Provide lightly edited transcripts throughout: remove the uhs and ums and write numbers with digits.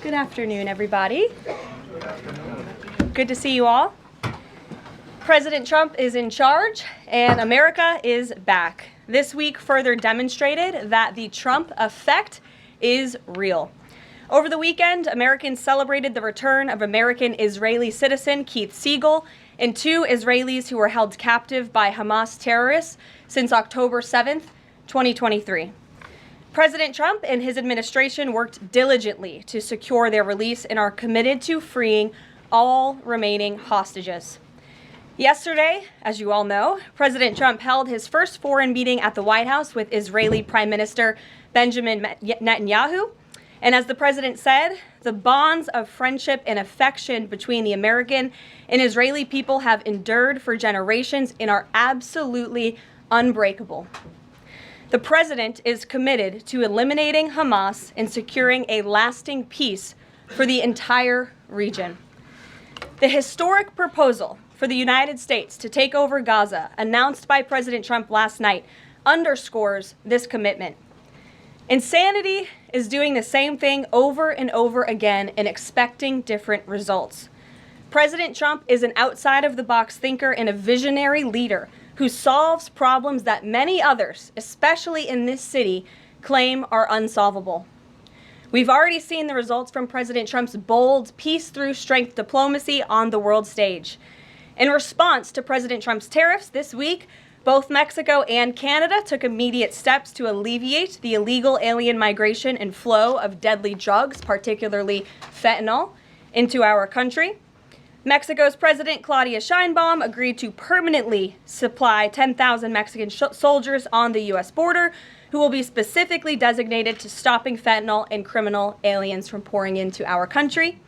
Good afternoon, everybody. Good to see you all. President Trump is in charge, and America is back. This week further demonstrated that the Trump effect is real. Over the weekend, Americans celebrated the return of American-Israeli citizen Keith Siegel and two Israelis who were held captive by Hamas terrorists since October 7th, 2023. President Trump and his administration worked diligently to secure their release and are committed to freeing all remaining hostages. Yesterday, as you all know, President Trump held his first foreign meeting at the White House with Israeli Prime Minister Benjamin Netanyahu. And as the president said, the bonds of friendship and affection between the American and Israeli people have endured for generations and are absolutely unbreakable. The president is committed to eliminating Hamas and securing a lasting peace for the entire region. The historic proposal for the United States to take over Gaza, announced by President Trump last night, underscores this commitment. Insanity is doing the same thing over and over again and expecting different results. President Trump is an outside-of-the-box thinker and a visionary leader who solves problems that many others, especially in this city, claim are unsolvable. We've already seen the results from President Trump's bold peace-through-strength diplomacy on the world stage. In response to President Trump's tariffs this week, both Mexico and Canada took immediate steps to alleviate the illegal alien migration and flow of deadly drugs, particularly fentanyl, into our country. Mexico's President Claudia Sheinbaum agreed to permanently supply 10,000 Mexican soldiers on the U.S. border who will be specifically designated to stopping fentanyl and criminal aliens from pouring into our country.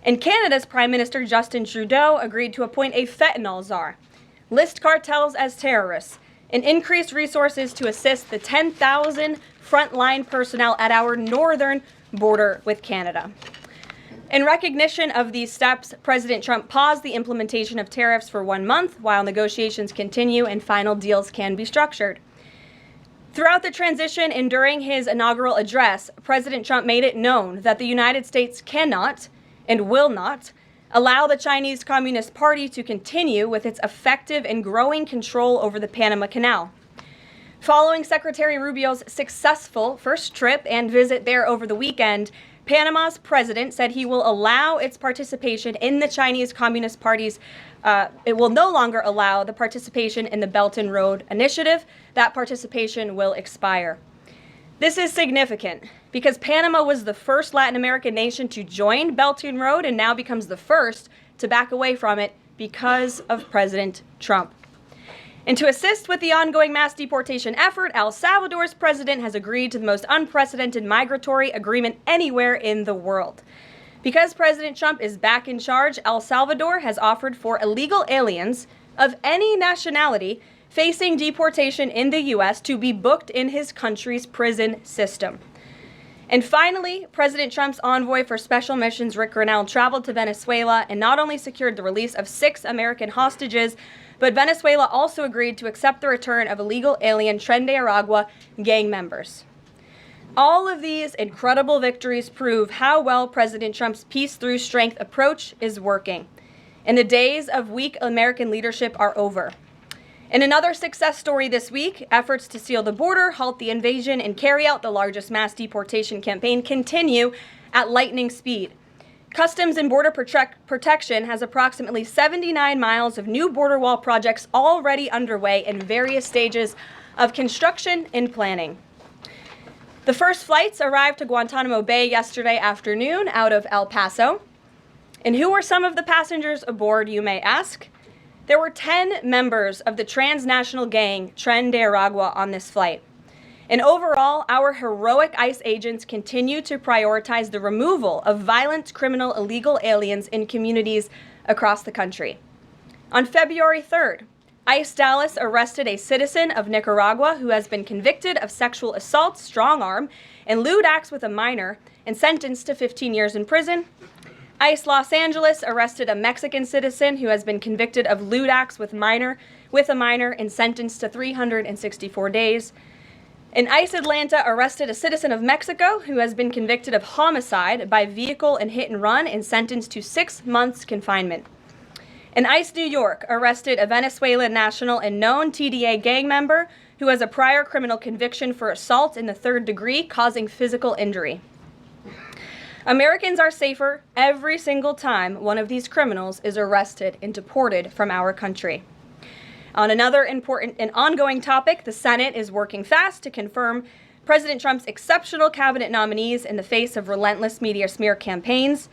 And Canada's Prime Minister Justin Trudeau agreed to appoint a fentanyl czar, list cartels as terrorists, and increase resources to assist the 10,000 frontline personnel at our northern border with Canada. In recognition of these steps, President Trump paused the implementation of tariffs for 1 month while negotiations continue and final deals can be structured. Throughout the transition and during his inaugural address, President Trump made it known that the United States cannot and will not allow the Chinese Communist Party to continue with its effective and growing control over the Panama Canal. Following Secretary Rubio's successful first trip and visit there over the weekend, Panama's president said he will allow its participation in the Chinese Communist Party's, it will no longer allow the participation in the Belt and Road Initiative. That participation will expire. This is significant because Panama was the first Latin American nation to join Belt and Road and now becomes the first to back away from it because of President Trump. And to assist with the ongoing mass deportation effort, El Salvador's president has agreed to the most unprecedented migratory agreement anywhere in the world. Because President Trump is back in charge, El Salvador has offered for illegal aliens of any nationality facing deportation in the U.S. to be booked in his country's prison system. And finally, President Trump's envoy for special missions, Rick Grenell, traveled to Venezuela and not only secured the release of 6 American hostages, but Venezuela also agreed to accept the return of illegal alien Tren de Aragua gang members. All of these incredible victories prove how well President Trump's peace-through-strength approach is working. And the days of weak American leadership are over. In another success story this week, efforts to seal the border, halt the invasion, and carry out the largest mass deportation campaign continue at lightning speed. Customs and Border Protection has approximately 79 miles of new border wall projects already underway in various stages of construction and planning. The first flights arrived to Guantanamo Bay yesterday afternoon out of El Paso. And who were some of the passengers aboard, you may ask? There were 10 members of the transnational gang Tren de Aragua on this flight. And overall, our heroic ICE agents continue to prioritize the removal of violent criminal illegal aliens in communities across the country. On February 3rd, ICE Dallas arrested a citizen of Nicaragua who has been convicted of sexual assault, strong arm, and lewd acts with a minor and sentenced to 15 years in prison. ICE Los Angeles arrested a Mexican citizen who has been convicted of lewd acts with a minor and sentenced to 364 days. An ICE Atlanta arrested a citizen of Mexico who has been convicted of homicide by vehicle and hit and run and sentenced to 6 months confinement. An ICE New York arrested a Venezuelan national and known TDA gang member who has a prior criminal conviction for assault in the 3rd degree causing physical injury. Americans are safer every single time one of these criminals is arrested and deported from our country. On another important and ongoing topic, the Senate is working fast to confirm President Trump's exceptional cabinet nominees in the face of relentless media smear campaigns.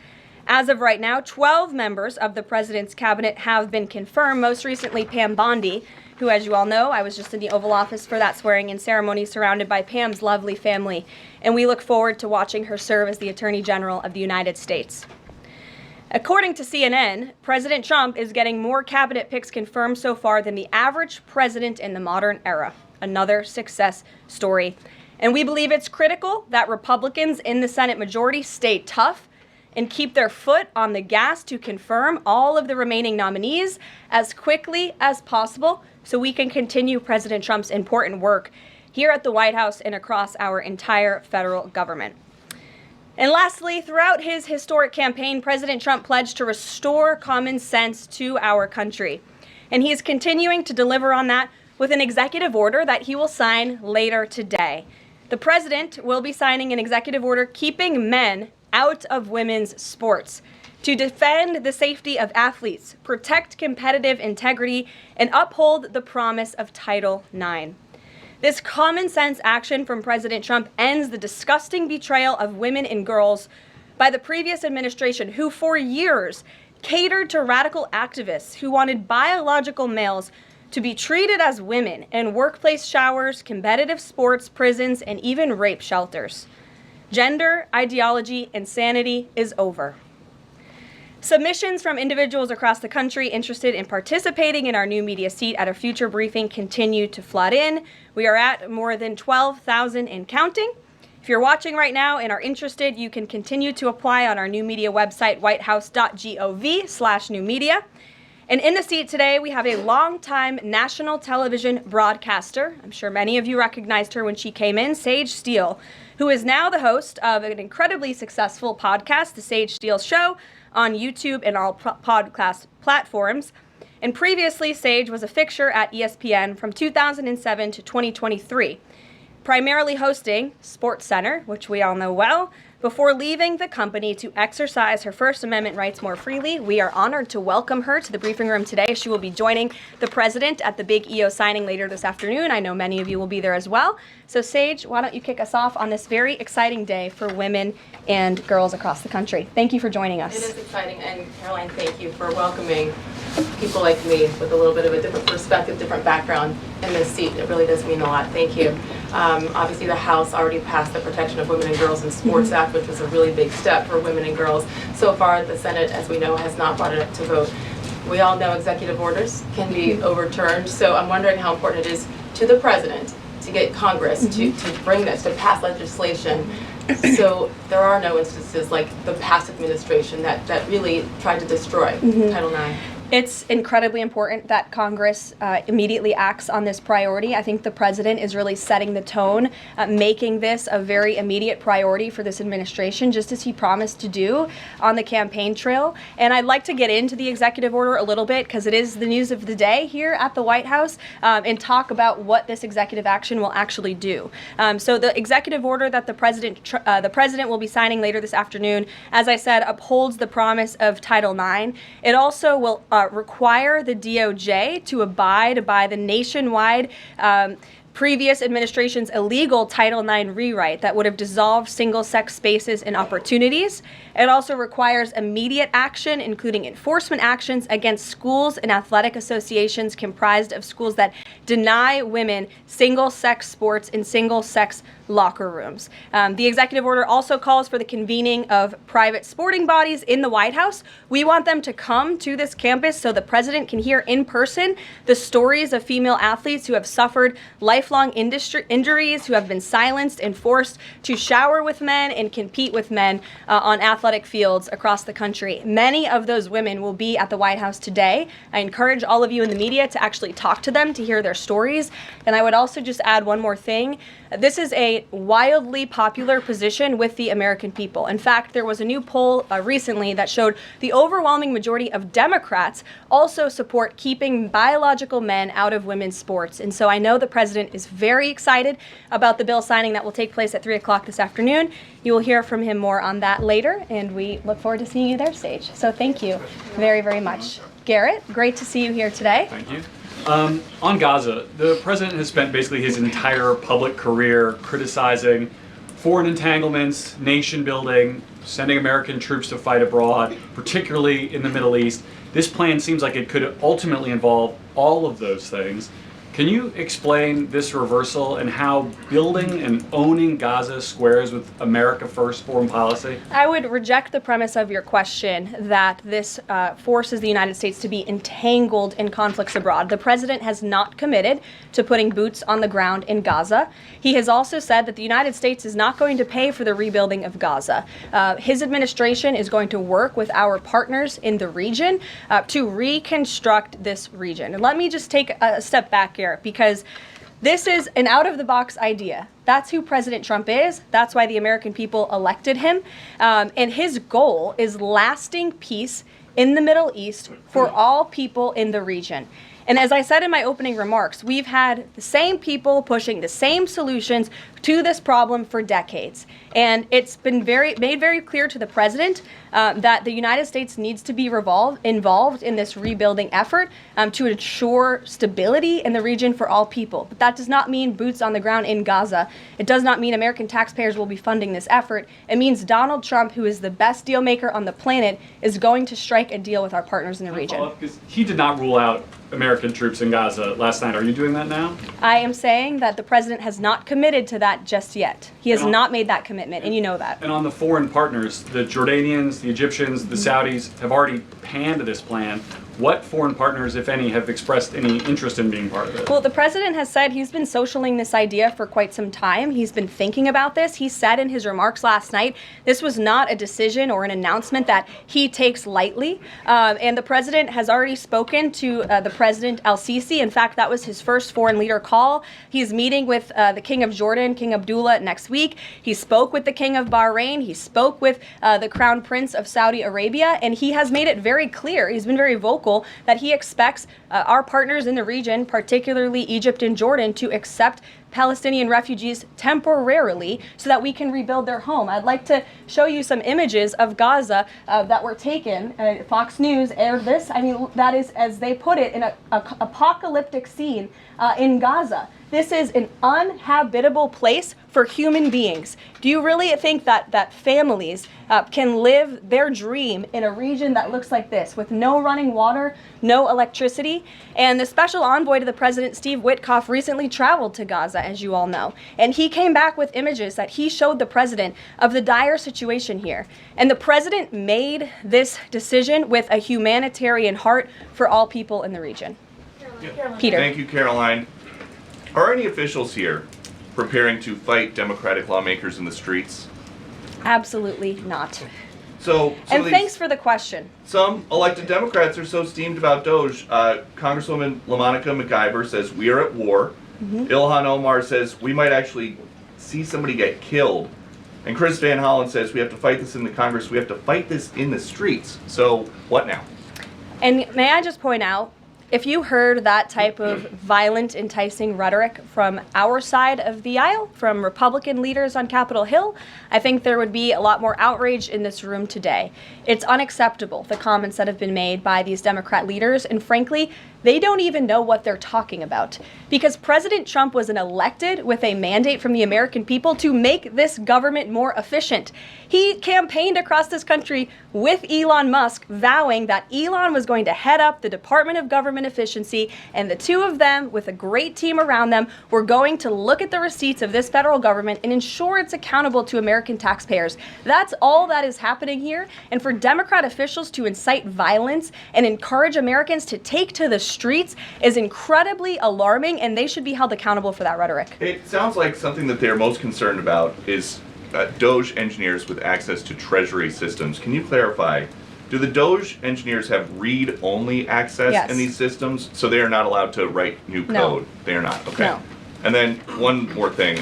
As of right now, 12 members of the president's cabinet have been confirmed, most recently Pam Bondi, who, as you all know, I was just in the Oval Office for that swearing-in ceremony surrounded by Pam's lovely family, and we look forward to watching her serve as the Attorney General of the United States. According to CNN, President Trump is getting more cabinet picks confirmed so far than the average president in the modern era. Another success story. And we believe it's critical that Republicans in the Senate majority stay tough and keep their foot on the gas to confirm all of the remaining nominees as quickly as possible so we can continue President Trump's important work here at the White House and across our entire federal government. And lastly, throughout his historic campaign, President Trump pledged to restore common sense to our country. And he is continuing to deliver on that with an executive order that he will sign later today. The president will be signing an executive order keeping men out of women's sports to defend the safety of athletes, protect competitive integrity, and uphold the promise of Title IX. This common sense action from President Trump ends the disgusting betrayal of women and girls by the previous administration, who for years catered to radical activists who wanted biological males to be treated as women in workplace showers, competitive sports, prisons, and even rape shelters. Gender ideology insanity is over. Submissions from individuals across the country interested in participating in our new media seat at a future briefing continue to flood in. We are at more than 12,000 and counting. If you're watching right now and are interested, you can continue to apply on our new media website, whitehouse.gov/newmedia. And in the seat today, we have a longtime national television broadcaster. I'm sure many of you recognized her when she came in, Sage Steele, who is now the host of an incredibly successful podcast, The Sage Steele Show, on YouTube and all podcast platforms. And previously, Sage was a fixture at ESPN from 2007 to 2023, primarily hosting SportsCenter, which we all know well, before leaving the company to exercise her First Amendment rights more freely. We are honored to welcome her to the briefing room today. She will be joining the president at the big EO signing later this afternoon. I know many of you will be there as well. So Sage, why don't you kick us off on this very exciting day for women and girls across the country. Thank you for joining us. It is exciting, and Caroline, thank you for welcoming people like me with a little bit of a different perspective, different background in this seat. It really does mean a lot. Thank you. Obviously, the House already passed the Protection of Women and Girls in Sports Act, which was a really big step for women and girls. So far, the Senate, as we know, has not brought it up to vote. We all know executive orders can be overturned, so I'm wondering how important it is to the president to get Congress to bring this, to pass legislation. So there are no instances like the past administration that really tried to destroy Title IX. It's incredibly important that Congress immediately acts on this priority. I think the president is really setting the tone, making this a very immediate priority for this administration, just as he promised to do on the campaign trail. And I'd like to get into the executive order a little bit, because it is the news of the day here at the White House, and talk about what this executive action will actually do. So the executive order that the president will be signing later this afternoon, as I said, upholds the promise of Title IX. It also will require the DOJ to abide by the nationwide previous administration's illegal Title IX rewrite that would have dissolved single-sex spaces and opportunities. It also requires immediate action, including enforcement actions against schools and athletic associations comprised of schools that deny women single-sex sports and single-sex locker rooms. The executive order also calls for the convening of private sporting bodies in the White House. We want them to come to this campus so the president can hear in person the stories of female athletes who have suffered lifelong injuries, who have been silenced and forced to shower with men and compete with men on athletic fields across the country. Many of those women will be at the White House today. I encourage all of you in the media to actually talk to them, to hear their stories. And I would also just add one more thing. This is a wildly popular position with the American people. In fact, there was a new poll recently that showed the overwhelming majority of Democrats also support keeping biological men out of women's sports. And so I know the president is very excited about the bill signing that will take place at 3 o'clock this afternoon. You will hear from him more on that later, and we look forward to seeing you there, Sage. So thank you very, very much. Garrett, great to see you here today. Thank you. On Gaza, the president has spent basically his entire public career criticizing foreign entanglements, nation building, sending American troops to fight abroad, particularly in the Middle East. This plan seems like it could ultimately involve all of those things. Can you explain this reversal and how building and owning Gaza squares with America First foreign policy? I would reject the premise of your question that this forces the United States to be entangled in conflicts abroad. The president has not committed to putting boots on the ground in Gaza. He has also said that the United States is not going to pay for the rebuilding of Gaza. His administration is going to work with our partners in the region to reconstruct this region. And let me just take a step back here, because this is an out-of-the-box idea. That's who President Trump is. That's why the American people elected him. And his goal is lasting peace in the Middle East for all people in the region. And as I said in my opening remarks, we've had the same people pushing the same solutions to this problem for decades. And it's been made very clear to the president that the United States needs to be involved in this rebuilding effort to ensure stability in the region for all people. But that does not mean boots on the ground in Gaza. It does not mean American taxpayers will be funding this effort. It means Donald Trump, who is the best deal maker on the planet, is going to strike a deal with our partners in the region. Because he did not rule out American troops in Gaza last night. Are you doing that now? I am saying that the president has not committed to that just yet. He has not made that commitment, and you know that. And on the foreign partners, the Jordanians, the Egyptians, the Saudis have already panned this plan. What foreign partners, if any, have expressed any interest in being part of it? Well, the president has said he's been socialing this idea for quite some time. He's been thinking about this. He said in his remarks last night, this was not a decision or an announcement that he takes lightly. And the president has already spoken to the President al-Sisi. In fact, that was his first foreign leader call. He's meeting with the King of Jordan, King Abdullah, next week. He spoke with the King of Bahrain. He spoke with the Crown Prince of Saudi Arabia. And he has made it very clear, he's been very vocal, that he expects our partners in the region, particularly Egypt and Jordan, to accept Palestinian refugees temporarily so that we can rebuild their home. I'd like to show you some images of Gaza that were taken. Fox News aired this. I mean, that is, as they put it, in an apocalyptic scene in Gaza. This is an uninhabitable place for human beings. Do you really think that families can live their dream in a region that looks like this, with no running water, no electricity? And the special envoy to the president, Steve Witkoff, recently traveled to Gaza, as you all know. And he came back with images that he showed the president of the dire situation here. And the president made this decision with a humanitarian heart for all people in the region. Yeah. Peter. Thank you, Caroline. Are any officials here preparing to fight Democratic lawmakers in the streets? Absolutely not. So And thanks for the question. Some elected Democrats are so steamed about DOJ. Congresswoman LaMonica McIver says we are at war. Ilhan Omar says we might actually see somebody get killed. And Chris Van Hollen says we have to fight this in the Congress. We have to fight this in the streets. So what now? And may I just point out, if you heard that type of violent, enticing rhetoric from our side of the aisle, from Republican leaders on Capitol Hill, I think there would be a lot more outrage in this room today. It's unacceptable, the comments that have been made by these Democrat leaders, and frankly, they don't even know what they're talking about. Because President Trump was elected with a mandate from the American people to make this government more efficient. He campaigned across this country with Elon Musk, vowing that Elon was going to head up the Department of Government Efficiency, and the two of them, with a great team around them, were going to look at the receipts of this federal government and ensure it's accountable to American taxpayers. That's all that is happening here. And for Democrat officials to incite violence and encourage Americans to take to the streets is incredibly alarming, and they should be held accountable for that rhetoric. It sounds like something that they're most concerned about is Doge engineers with access to Treasury systems. Can you clarify, do the Doge engineers have read-only access Yes. in these systems, so they are not allowed to write new No. code? They are not, okay. No. And then one more thing.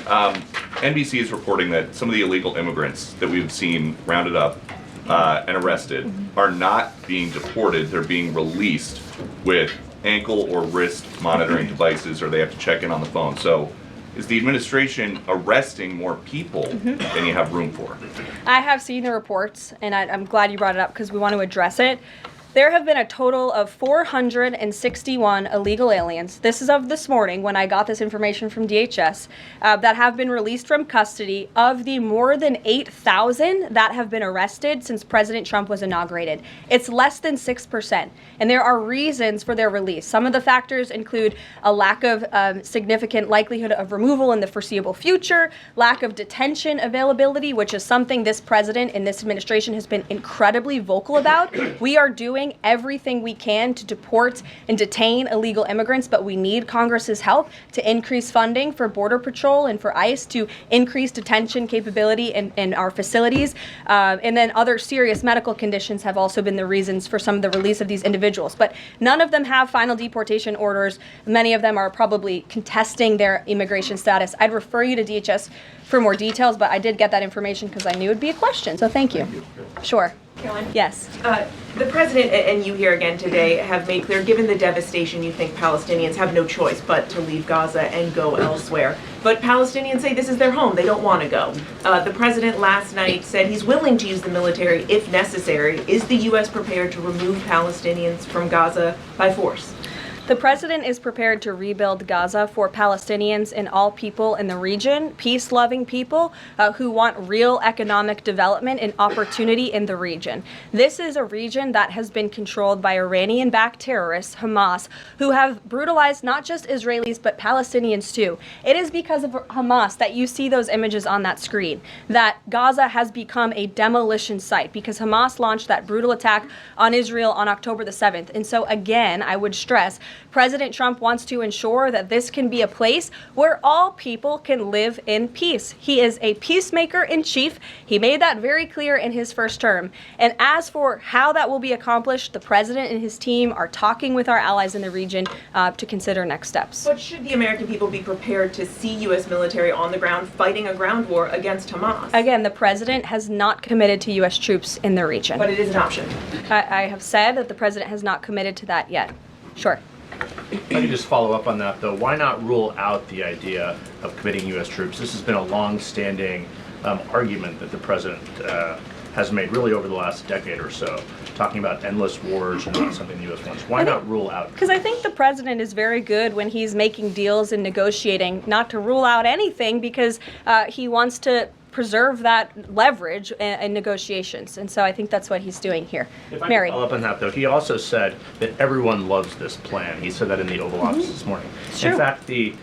NBC is reporting that some of the illegal immigrants that we've seen rounded up and arrested are not being deported. They're being released with ankle or wrist monitoring devices, or they have to check in on the phone. So is the administration arresting more people than you have room for? I have seen the reports, and I'm glad you brought it up because we want to address it. There have been a total of 461 illegal aliens. This is of this morning when I got this information from DHS that have been released from custody of the more than 8,000 that have been arrested since President Trump was inaugurated. It's less than 6%, and there are reasons for their release. Some of the factors include a lack of significant likelihood of removal in the foreseeable future, lack of detention availability, which is something this president and this administration has been incredibly vocal about. We are doing everything we can to deport and detain illegal immigrants, but we need Congress's help to increase funding for Border Patrol and for ICE to increase detention capability in our facilities. And then other serious medical conditions have also been the reasons for some of the release of these individuals. But none of them have final deportation orders. Many of them are probably contesting their immigration status. I'd refer you to DHS for more details, but I did get that information because I knew it would be a question. So thank you. Sure. Caroline? Yes. The president and you here again today have made clear, given the devastation, you think Palestinians have no choice but to leave Gaza and go elsewhere. But Palestinians say this is their home. They don't want to go. The president last night said he's willing to use the military if necessary. Is the U.S. prepared to remove Palestinians from Gaza by force? The president is prepared to rebuild Gaza for Palestinians and all people in the region, peace-loving people who want real economic development and opportunity in the region. This is a region that has been controlled by Iranian-backed terrorists, Hamas, who have brutalized not just Israelis but Palestinians too. It is because of Hamas that you see those images on that screen, that Gaza has become a demolition site because Hamas launched that brutal attack on Israel on October the 7th. And so again, I would stress, President Trump wants to ensure that this can be a place where all people can live in peace. He is a peacemaker in chief. He made that very clear in his first term. And as for how that will be accomplished, the president and his team are talking with our allies in the region to consider next steps. But should the American people be prepared to see U.S. military on the ground fighting a ground war against Hamas? Again, the president has not committed to U.S. troops in the region. But it is an option. I have said that the president has not committed to that yet. Sure. If I could just follow up on that, though, why not rule out the idea of committing U.S. troops? This has been a long-standing argument that the president has made really over the last decade or so, talking about endless wars and not something the U.S. wants. Why not rule out? Because I think the president is very good when he's making deals and negotiating not to rule out anything because he wants to preserve that leverage in negotiations. And so I think that's what he's doing here. If I Mary. could follow up on that, though, he also said that everyone loves this plan. He said that in the Oval Office this morning. True. In fact, the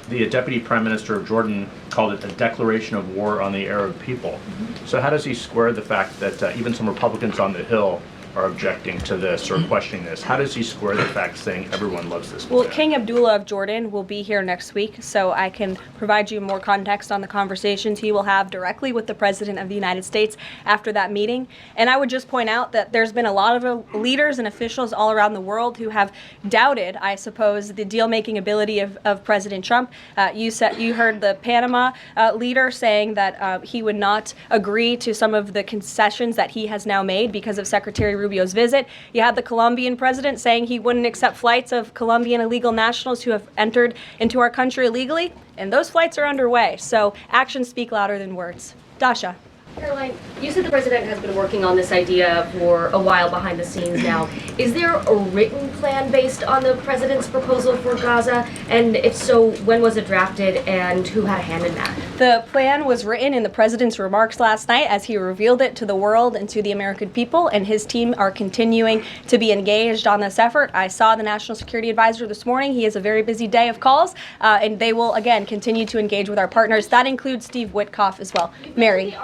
Deputy Prime Minister of Jordan called it a declaration of war on the Arab people. So how does he square the fact that even some Republicans on the Hill are objecting to this or questioning this? How does he square the fact saying everyone loves this plan? Well, King Abdullah of Jordan will be here next week, so I can provide you more context on the conversations he will have directly with the President of the United States after that meeting. And I would just point out that there's been a lot of leaders and officials all around the world who have doubted, I suppose, the deal-making ability of President Trump. You heard the Panama leader saying that he would not agree to some of the concessions that he has now made because of Secretary Rubio's visit. You had the Colombian president saying he wouldn't accept flights of Colombian illegal nationals who have entered into our country illegally, and those flights are underway. So actions speak louder than words. Dasha. Caroline, you said the president has been working on this idea for a while behind the scenes now. Is there a written plan based on the president's proposal for Gaza? And if so, when was it drafted and who had a hand in that? The plan was written in the president's remarks last night as he revealed it to the world and to the American people, and his team are continuing to be engaged on this effort. I saw the National Security Advisor this morning. He has a very busy day of calls, and they will, again, continue to engage with our partners. That includes Steve Witkoff as well. Mary.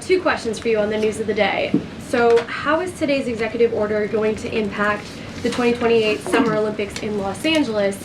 Two questions for you on the news of the day. So how is today's executive order going to impact the 2028 Summer Olympics in Los Angeles?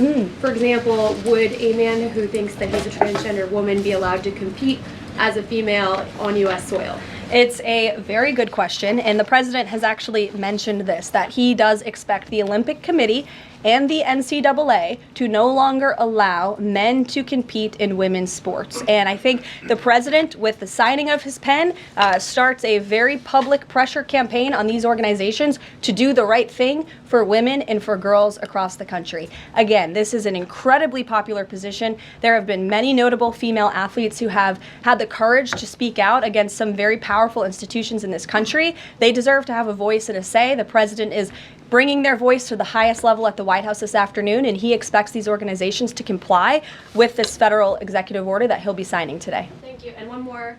For example, would a man who thinks that he's a transgender woman be allowed to compete as a female on U.S. soil? It's a very good question, and the president has actually mentioned this, that he does expect the Olympic Committee and the NCAA to no longer allow men to compete in women's sports. And I think the president, with the signing of his pen, starts a very public pressure campaign on these organizations to do the right thing for women and for girls across the country. Again, this is an incredibly popular position. There have been many notable female athletes who have had the courage to speak out against some very powerful institutions in this country. They deserve to have a voice and a say. The president is bringing their voice to the highest level at the White House this afternoon, and he expects these organizations to comply with this federal executive order that he'll be signing today. Thank you. And one more.